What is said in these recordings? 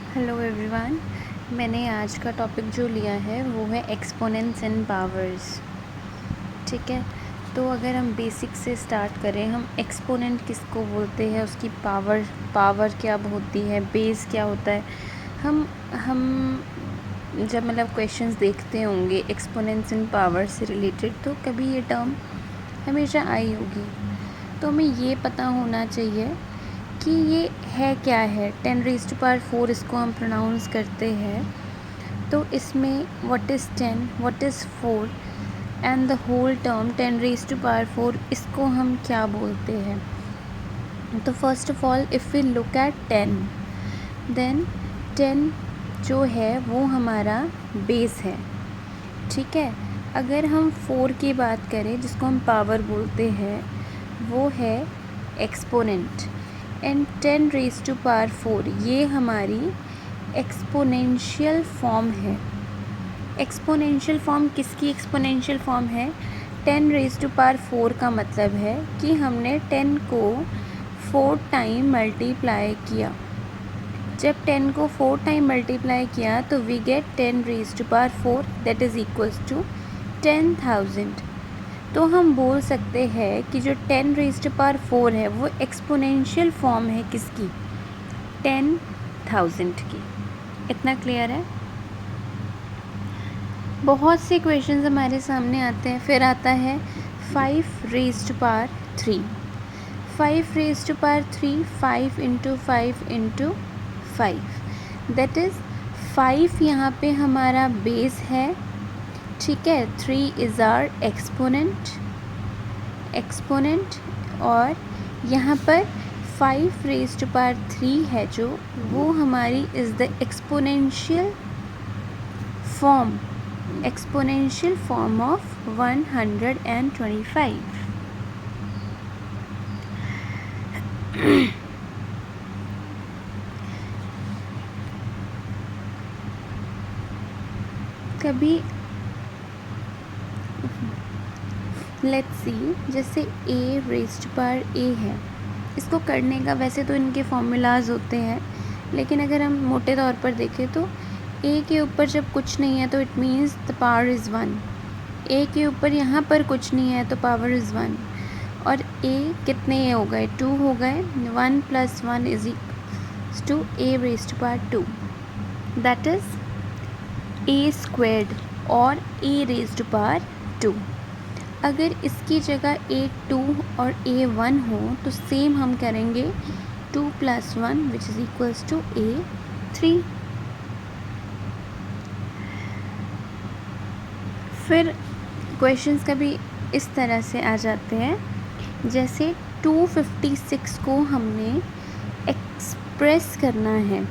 Hello everyone. मैंने आज का टॉपिक जो लिया है वो है एक्सपोनेंट्स एंड पावर्स। ठीक है, तो अगर हम बेसिक से स्टार्ट करें, हम एक्सपोनेंट किसको बोलते हैं, उसकी पावर क्या होती है, बेस क्या होता है। हम जब क्वेश्चंस देखते होंगे एक्सपोनेंट्स एंड पावर से रिलेटेड, तो कभी ये टर्म हमेशा आई होगी। तो हमें ये पता होना चाहिए कि ये है क्या है। 10⁻⁴ इसको हम प्रोनाउंस करते हैं, तो इसमें what is 10, what is 4 and the whole term 10⁻⁴ इसको हम क्या बोलते हैं। तो first of all if we look at 10, then 10 जो है वो हमारा बेस है। ठीक है, अगर हम 4 की बात करें जिसको हम पावर बोलते हैं, वो है एक्सपोनेंट। एंड 10⁻⁴ ये हमारी एक्सपोनेंशियल फॉर्म है। एक्सपोनेंशियल फॉर्म किसकी एक्सपोनेंशियल फॉर्म है? 10⁻⁴ का मतलब है कि हमने 10 को 4 टाइम मल्टीप्लाई किया। जब 10 को 4 टाइम मल्टीप्लाई किया तो we get 10⁻⁴, that is equals to 10,000। तो हम बोल सकते हैं कि जो 10⁻⁴ है वो एक्सपोनेंशियल फॉर्म है किसकी? 10,000 की। इतना क्लियर है? बहुत से क्वेश्चंस हमारे सामने आते हैं। फिर आता है 5⁻3। 5⁻3, 5 इंटू 5 इंटू 5, दैट इज़ 5 यहाँ पे हमारा बेस है। ठीक है, 3 इज़ आवर एक्सपोनेंट और यहाँ पर 5⁻3 है जो वो हमारी is the exponential form of 125। कभी लेट्स सी, जैसे a⁻a है, इसको करने का वैसे तो इनके फॉर्मूलाज होते हैं, लेकिन अगर हम मोटे तौर पर देखें तो a के ऊपर जब कुछ नहीं है तो it means the power is 1। a के ऊपर यहाँ पर कुछ नहीं है तो पावर इज़ 1। और a कितने हो गए? 2 हो गए। 1 + 1 is equals to a⁻², that is a² और a⁻²। अगर इसकी जगह a2 और a1 हो तो सेम हम करेंगे 2 + 1 which is equals to a3। फिर क्वेश्चंस कभी इस तरह से आ जाते हैं, जैसे 256 को हमने एक्सप्रेस करना है।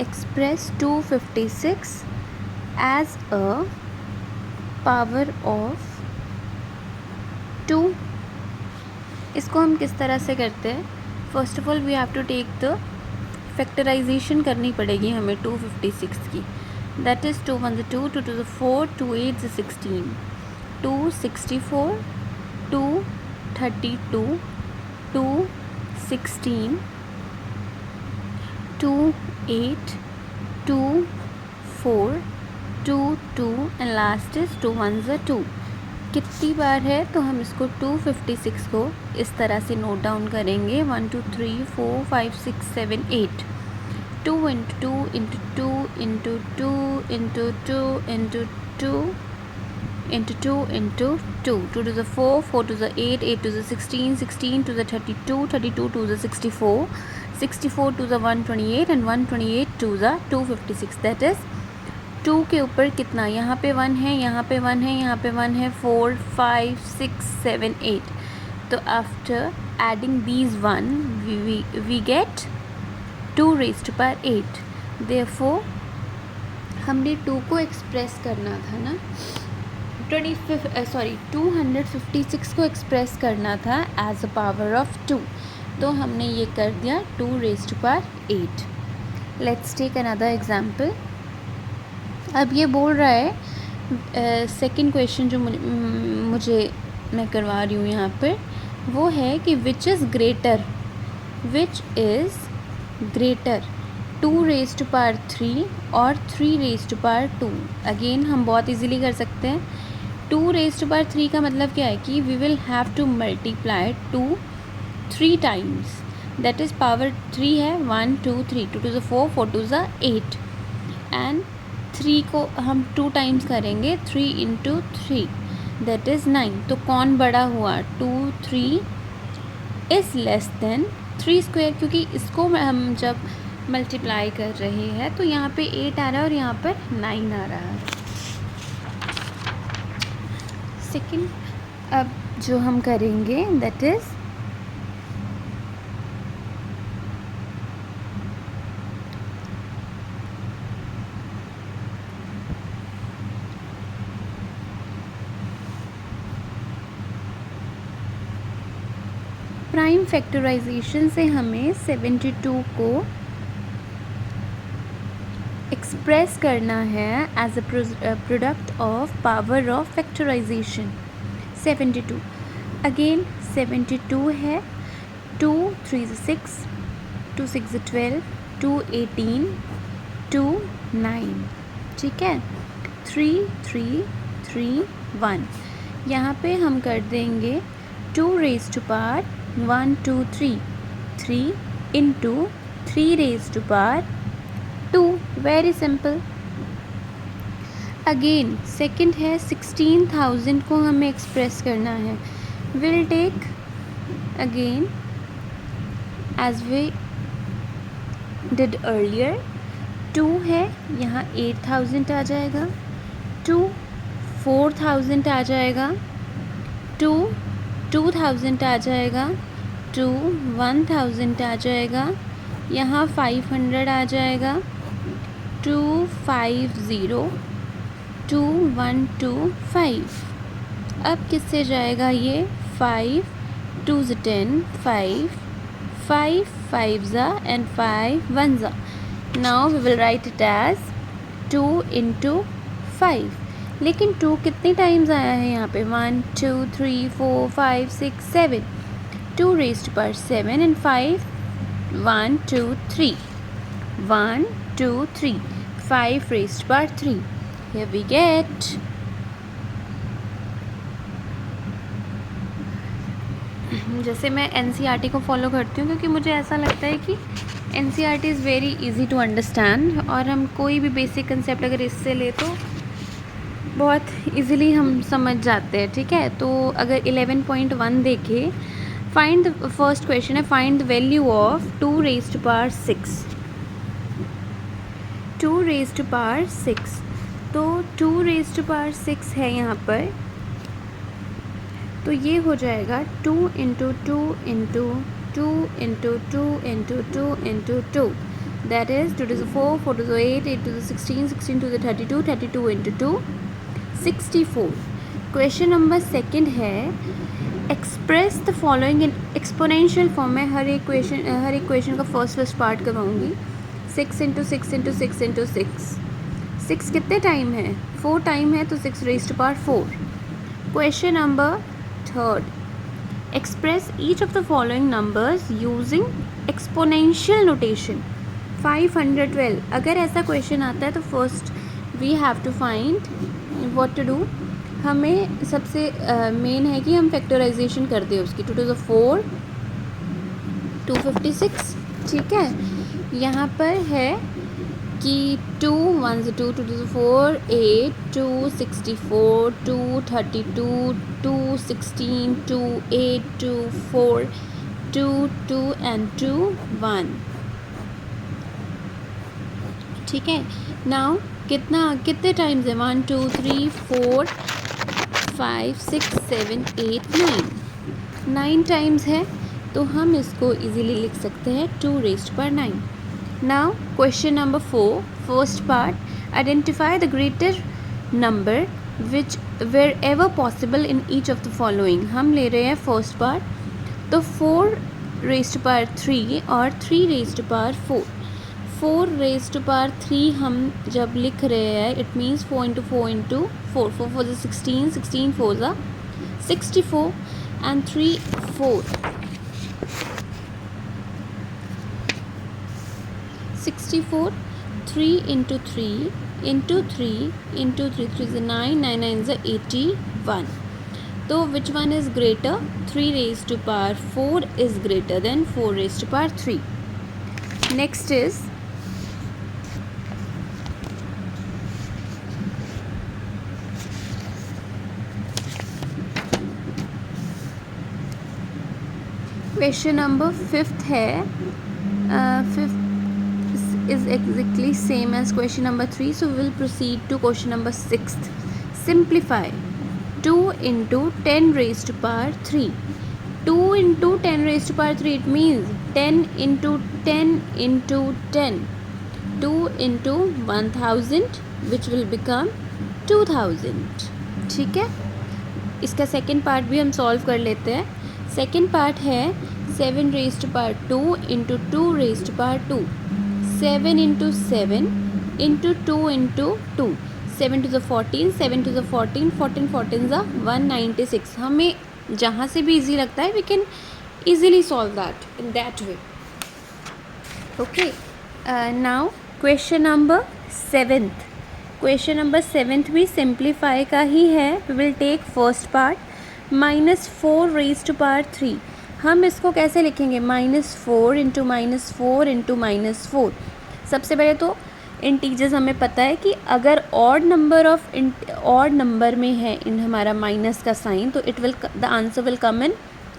Express 256 as a power of 2। इसको हम किस तरह से करते हैं? First of all we have to take the factorization करनी पड़ेगी हमें 256 की। That is 2 1 2, 2 2 4, 2 8 16, 2 64, 2 32, 2 16, 2 8, 2 4, 2 2 and last is 2 1 2। कितनी बार है? तो हम इसको 256 को इस तरह से नोट डाउन करेंगे, 1 2 3 4 5 6 7 8। 2 × 2 × 2 × 2 × 2 × 2 × 2 × 2, 2 to the 4, 4 to the 8, 8 to the 16, 16 to the 32, 32 to the 64, 64 to the 128 and 128 to the 256। That is 2 के ऊपर कितना? यहाँ पे 1 है, यहाँ पे 1 है, यहाँ पे 1 है, 4 5 6 7 8। तो after adding these 1 we get 2⁸. Therefore हमने 2 को एक्सप्रेस करना था ना, 256 को एक्सप्रेस करना था एज अ पावर ऑफ 2, तो हमने ये कर दिया 2⁸. Let's take another example. अब ये बोल रहा है सेकंड क्वेश्चन जो मैं करवा रही हूँ यहाँ पर, वो है कि which is greater 2 2 raise to power 3 और 3 रेज़ टू पावर 2। अगेन हम बहुत इजीली कर सकते हैं। 2 रेज़ टू पावर 3 का मतलब क्या है कि we will have to multiply 2 3 times, that is power 3 है 1 2 3, 2 to the 4, 4 to the 8 and 3 को हम 2 टाइम्स करेंगे, 3 into 3 दैट इज़ 9। तो कौन बड़ा हुआ? 2 3 इज़ लेस देन 3 स्क्वायर, क्योंकि इसको हम जब मल्टीप्लाई कर रहे हैं तो यहाँ पे 8 आ रहा है और यहाँ पर 9 आ रहा है। सेकंड अब जो हम करेंगे दैट इज़ प्राइम फैक्टराइजेशन से हमें 72 को एक्सप्रेस करना है as a product of power of factorization. 72 again 72 है 2 3 6, 2 6 12, 2 18, 2 9, ठीक है। 3 3 3 1 यहाँ पे हम कर देंगे 2 raise to power 1 2 3, 3 into 3 raised to power 2, very simple। Again second है 16,000 को हमें एक्सप्रेस करना है। Will take again as we did earlier 2 है, यहाँ 8,000 आ जाएगा, 2 4,000 आ जाएगा, 2 2,000 आ जाएगा, 2 1,000 आ जाएगा, यहाँ 500 आ जाएगा, 2 50, 2 1 2 5। अब किससे जाएगा ये? 5 2 10, 5 5 5 and 5 1 जा। Now we will write it as 2 into 5। लेकिन 2 कितने टाइम्स आया है यहाँ पे? 1 2 3 4 5 6 7, 2 raised to power 7 and 5 1 2 3, 1 2 3, 5 raised to power 3। Here we get जैसे मैं NCERT को फॉलो करती हूँ क्योंकि मुझे ऐसा लगता है कि NCERT is very easy to understand, और हम कोई भी बेसिक कंसेप्ट अगर इससे ले तो बहुत इजीली हम समझ जाते हैं, ठीक है। तो अगर 11.1 देखें, फाइंड द फर्स्ट क्वेश्चन है find the value of 2 raised to power 6, 2 raised to power 6। तो 2 raised to power 6 है यहाँ पर, तो ये हो जाएगा 2 into 2 into 2 into 2 into 2 into 2, that is 2 to the 4, 4 to the 8, 8 to the 16, 16 to the 32, 32 into 2 64। Question number second है express the following in exponential form में। हर एक क्वेश्चन का first part करवाऊँगी। 6 into 6 into 6 into 6, 6 कितने time है? 4 time है, तो 6 raised to power 4। Question number third, express each of the following numbers using exponential notation. 512 अगर ऐसा क्वेश्चन आता है तो first we have to find what to do. हमें सबसे मेन है कि हम फैक्टराइजेशन कर दें उसकी। 2 to the 4 256, ठीक है। यहाँ पर है कि 2 1 2 2 to the 4 8 2 64 2 32 2 16 2 8 2 4 2 2 and 2 1, ठीक है। नाउ कितने टाइम्स है? 1 2 3 4 5 6 7 8 9, 9 टाइम्स है, तो हम इसको इजीली लिख सकते हैं 2 raised to power 9। Now question number 4, first part, identify the greater number which where ever possible in each of the following. हम ले रहे हैं फर्स्ट पार्ट, तो 4 raised to power 3 और 3 raised to power 4। 4 raised to power 3 हम जब लिख रहे हैं, it means 4 into 4 into 4, 4 4 is 16, 16 4 is 64 and 3 4। 64, 3 into 3 into 3 into 3, 3 is 9, 9 9 is 81. तो which one is greater? 3 raised to power 4 is greater than 4 raised to power 3. Next is question number 5th है. 5th is exactly same as question number 3, so we will proceed to question number 6th. Simplify 2 into 10 raised to power 3. 2 into 10 raised to power 3, it means 10 into 10 into 10. 2 into 1000 which will become 2000. ठीक है, इसका second part भी हम solve कर लेते हैं. Second part है 7 raised to power 2 into 2 raised to power 2. 7 into 7 into 2 into 2. 7 to the 14, 7 to the 14, 14 14 is 196. हमें जहाँ से भी इजी लगता है we can easily solve that in that way. Okay, now question number 7th. Question number 7th भी simplify का ही है. We will take first part -4 raised to power 3. हम इसको कैसे लिखेंगे? -4 into -4 into -4. सबसे पहले तो इंटीजर्स हमें पता है कि अगर ऑड नंबर में है इन हमारा माइनस का साइन तो the answer will come in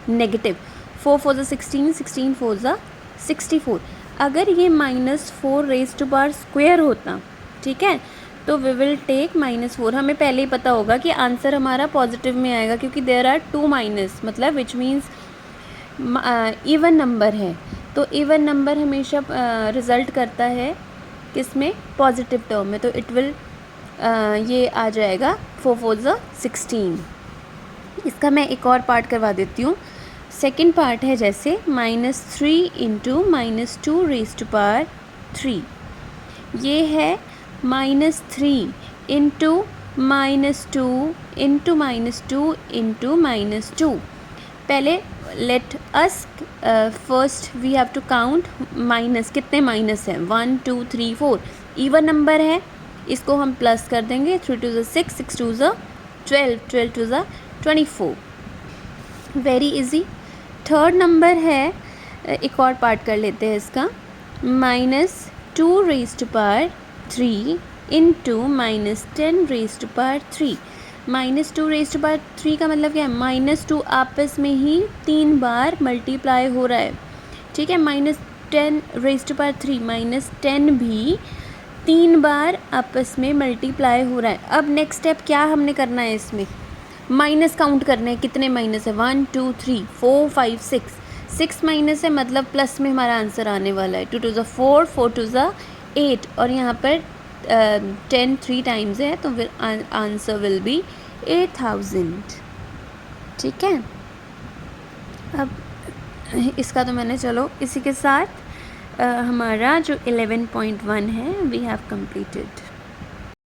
negative. 4 4 16, 16 4 64. अगर ये -4 रेज टू पावर स्क्वायर होता, ठीक है, तो वी विल टेक -4. हमें पहले ही पता होगा कि आंसर हमारा पॉजिटिव में आएगा क्योंकि देयर आर 2 माइनस, मतलब विच मीन्स इवन नंबर है. तो इवन नंबर हमेशा रिज़ल्ट करता है किस में? पॉजिटिव टर्म में. तो इट विल ये आ जाएगा 4 4 16. इसका मैं एक और पार्ट करवा देती हूँ. सेकेंड पार्ट है जैसे -3 इंटू -2 रेज टू पावर 3. ये है -3 इंटू -2 इंटू -2 इंटू -2. पहले let us first we have to count minus. कितने माइनस है? 1 2 3 4. इवन नंबर है, इसको हम प्लस कर देंगे. 3 2 6, 6 2 12, 12 2 24. Very easy. थर्ड नंबर है, एक और पार्ट कर लेते हैं इसका. -2 raise to power 3 into -10 raise to power 3. -2 raise to power 3 का मतलब क्या है? -2 आपस में ही 3 बार मल्टीप्लाई हो रहा है, ठीक है. -10 रेज टू पावर 3, -10 भी 3 बार आपस में मल्टीप्लाई हो रहा है. अब नेक्स्ट स्टेप क्या हमने करना है? इसमें माइनस काउंट करने हैं. कितने माइनस है? 1 2 3 4 5 6. 6 माइनस है मतलब प्लस में हमारा आंसर आने वाला है. 2 2 4, 4 2 8. और यहाँ पर 10 3 टाइम्स है तो फिर आंसर विल बी 8000. ठीक है. अब इसका तो मैंने, चलो इसी के साथ हमारा जो 11.1 है वी हैव कंप्लीटेड.